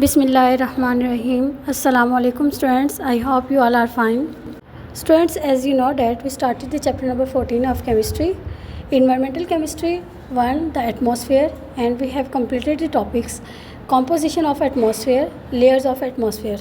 Bismillahirrahmanirrahim. Assalamu alaikum students. I hope you all are fine. Students, as you know that we started the chapter number 14 of chemistry. Environmental chemistry 1, the atmosphere, and we have completed the topics composition of atmosphere, layers of atmosphere.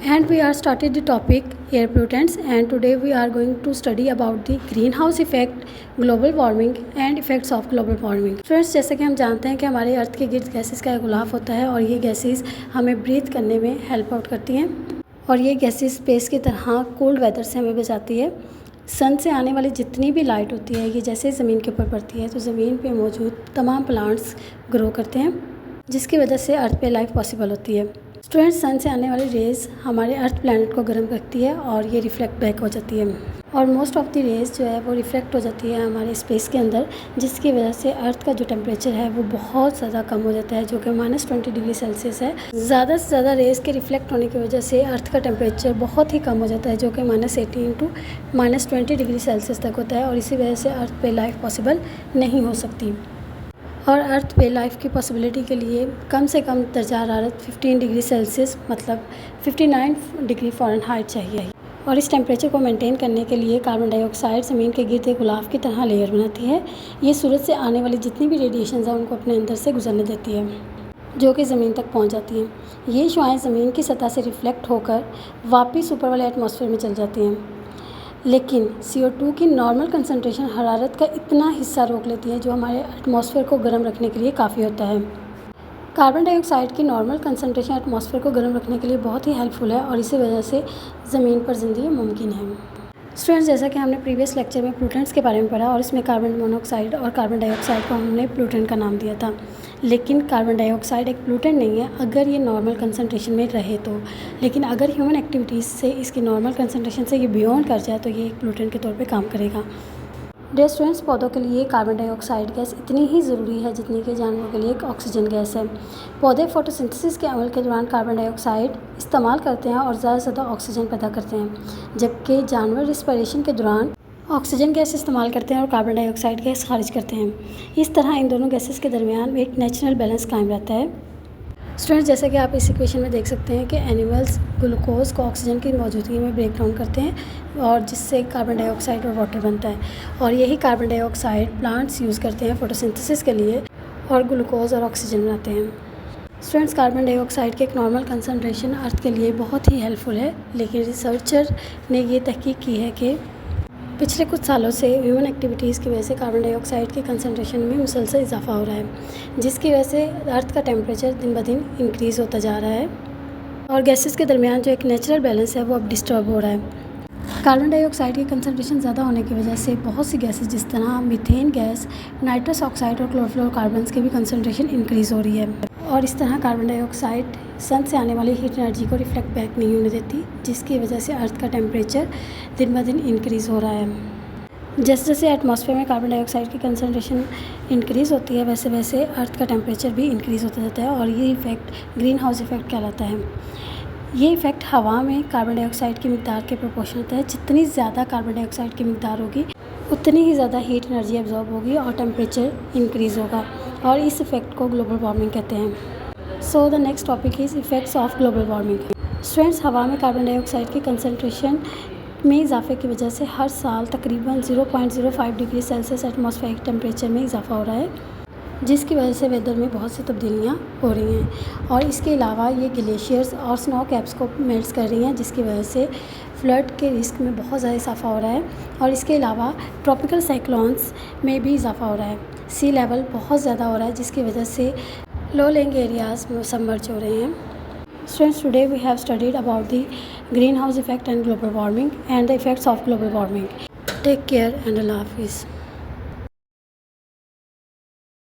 And we are started the topic air pollutants, and today we are going to study about the greenhouse effect, global warming and effects of global warming. Friends, जैसे कि हम जानते हैं कि हमारे अर्थ के गिर्द gases का गुलाफ होता है और ये गैसेस हमें ब्रीथ करने में हेल्प आउट करती हैं और ये गैसेस स्पेस की तरह कोल्ड वेदर से हमें बचाती है। सन से आने वाली जितनी भी लाइट होती है ये जैसे ज़मीन के ऊपर पड़ती है तो ज़मीन पे मौजूद तमाम प्लांट्स ग्रो करते हैं, जिसकी वजह से अर्थ पे लाइफ पॉसिबल होती है। स्टूडेंट्स, सन से आने वाली रेज़ हमारे अर्थ प्लैनेट को गर्म रखती है और ये रिफ्लेक्ट बैक हो जाती है और मोस्ट ऑफ द रेज़ जो है वो रिफ्लेक्ट हो जाती है हमारे स्पेस के अंदर, जिसकी वजह से अर्थ का जो टेम्परेचर है वो बहुत ज़्यादा कम हो जाता है, जो कि -20 डिग्री सेल्सियस है। ज़्यादा से ज़्यादा रेज़ के रिफ्लेक्ट होने की वजह से अर्थ का टेम्परेचर बहुत ही कम हो जाता है, जो कि -18 टू -20 डिग्री सेल्सियस तक होता है और इसी वजह से अर्थ पे लाइफ पॉसिबल नहीं हो सकती। और अर्थ पे लाइफ की पॉसिबिलिटी के लिए कम से कम दर्जा हरारत 15 डिग्री सेल्सियस मतलब 59 डिग्री फ़ारेनहाइट चाहिए और इस टेम्परेचर को मेंटेन करने के लिए कार्बन डाइऑक्साइड ज़मीन के गिर्द एक गुलाफ की तरह लेयर बनाती है। ये सूरज से आने वाली जितनी भी रेडिएशन है उनको अपने अंदर से गुजरने देती है, जो कि ज़मीन तक पहुंच जाती हैं। ये शुआएँ ज़मीन की सतह से रिफ्लेक्ट होकर वापस ऊपर वाले एटमॉस्फेयर में चल जाती हैं, लेकिन CO2 की नॉर्मल कंसनट्रेशन हरारत का इतना हिस्सा रोक लेती है जो हमारे एटमॉस्फेयर को गर्म रखने के लिए काफ़ी होता है। कार्बन डाइऑक्साइड की नॉर्मल कंसनट्रेशन एटमॉस्फेयर को गर्म रखने के लिए बहुत ही हेल्पफुल है और इसी वजह से ज़मीन पर ज़िंदगी मुमकिन है। स्टूडेंट्स, जैसा कि हमने प्रीवियस लेक्चर में प्लूटेंट्स के बारे में पढ़ा और इसमें कार्बन मोनोऑक्साइड और कार्बन डाइऑक्साइड को हमने प्लूटेंट का नाम दिया था, लेकिन कार्बन डाइऑक्साइड एक प्लूटेंट नहीं है अगर ये नॉर्मल कंसंट्रेशन में रहे तो, लेकिन अगर ह्यूमन एक्टिविटीज़ से इसकी नॉर्मल कंसंट्रेशन से ये बियॉन्ड कर जाए तो ये एक प्लूटेंट के तौर पे काम करेगा। डियर स्टूडेंट्स, पौधों के लिए कार्बन डाइऑक्साइड गैस इतनी ही ज़रूरी है जितनी कि जानवरों के लिए एक ऑक्सीजन गैस है। पौधे फोटोसिंथेसिस के अमल के दौरान कार्बन डाइऑक्साइड इस्तेमाल करते हैं और ज़्यादा से ज़्यादा ऑक्सीजन पैदा करते हैं, जबकि जानवर रिस्पिरेशन के दौरान ऑक्सीजन गैस इस्तेमाल करते हैं और कार्बन डाइऑक्साइड गैस खारिज करते हैं। इस तरह इन दोनों गैसेस के दरमियान एक नेचुरल बैलेंस कायम रहता है। स्टूडेंट्स, जैसे कि आप इस इक्वेशन में देख सकते हैं कि एनिमल्स ग्लूकोज को ऑक्सीजन की मौजूदगी में ब्रेक डाउन करते हैं और जिससे कार्बन डाइऑक्साइड और वाटर बनता है और यही कार्बन डाइऑक्साइड प्लांट्स यूज़ करते हैं फोटोसिंथेसिस के लिए और ग्लूकोज और ऑक्सीजन बनाते हैं। स्टूडेंट्स, कार्बन डाइऑक्साइड के एक नॉर्मल कंसंट्रेशन अर्थ के लिए बहुत ही हेल्पफुल है, लेकिन रिसर्चर ने ये तहकीक की है कि पिछले कुछ सालों से ह्यूमन एक्टिविटीज़ की वजह से कार्बन डाइऑक्साइड के कंसंट्रेशन में मुसलसल इजाफा हो रहा है, जिसकी वजह से अर्थ का टेम्परेचर दिन ब दिन इंक्रीज़ होता जा रहा है और गैसेस के दरमियान जो एक नेचुरल बैलेंस है वो अब डिस्टर्ब हो रहा है। कार्बन डाइऑक्साइड की कंसंट्रेशन ज़्यादा होने की वजह से बहुत सी गैसेस जिस तरह मीथेन गैस, नाइट्रस ऑक्साइड और क्लोरोफ्लोरोकार्बन्स की भी कंसंट्रेशन इंक्रीज़ हो रही है और इस तरह कार्बन डाइऑक्साइड सन से आने वाली हीट एनर्जी को रिफ्लेक्ट बैक नहीं होने देती, जिसकी वजह से अर्थ का टेम्परेचर दिन ब दिन इंक्रीज़ हो रहा है। जैसे जैसे एटमॉस्फेयर में कार्बन डाइऑक्साइड की कंसंट्रेशन इंक्रीज़ होती है वैसे वैसे अर्थ का टेम्परेचर भी इंक्रीज़ होता जाता है और ये इफ़ेक्ट ग्रीन हाउस इफ़ेक्ट कहलाता है। ये इफ़ेक्ट हवा में कार्बन डाइऑक्साइड की मिकदार के प्रोपोर्शन होता है। जितनी ज़्यादा कार्बन डाइऑक्साइड की मिकदार होगी उतनी ही ज़्यादा हीट एनर्जी एब्जॉर्ब होगी और टेम्परेचर इंक्रीज़ होगा और इस इफ़ेक्ट को ग्लोबल वार्मिंग कहते हैं। So the next topic is effects of global warming. Students, हवा में कार्बन डाइऑक्साइड की कंसंट्रेशन में इजाफे की वजह से हर साल तकरीबन 0.05 डिग्री सेल्सियस एटमॉस्फेरिक टेम्परेचर में इजाफा हो रहा है, जिसकी वजह से वेदर में बहुत सी तब्दीलियाँ हो रही हैं और इसके अलावा ये ग्लेशियर्स और स्नो कैप्स को मेल्ट कर रही हैं, जिसकी वजह से फ्लड के रिस्क में बहुत ज़्यादा इजाफा हो रहा है और इसके अलावा ट्रॉपिकल साइक्लोन्स में भी इजाफा हो रहा है। सी लेवल बहुत ज़्यादा हो रहा है, जिसकी वजह से लो लेइंग एरियाज़ में सबमर्ज हो रहे हैं। Students, today we have studied about the greenhouse effect and global warming and the effects of global warming. Take care and Allah Hafiz.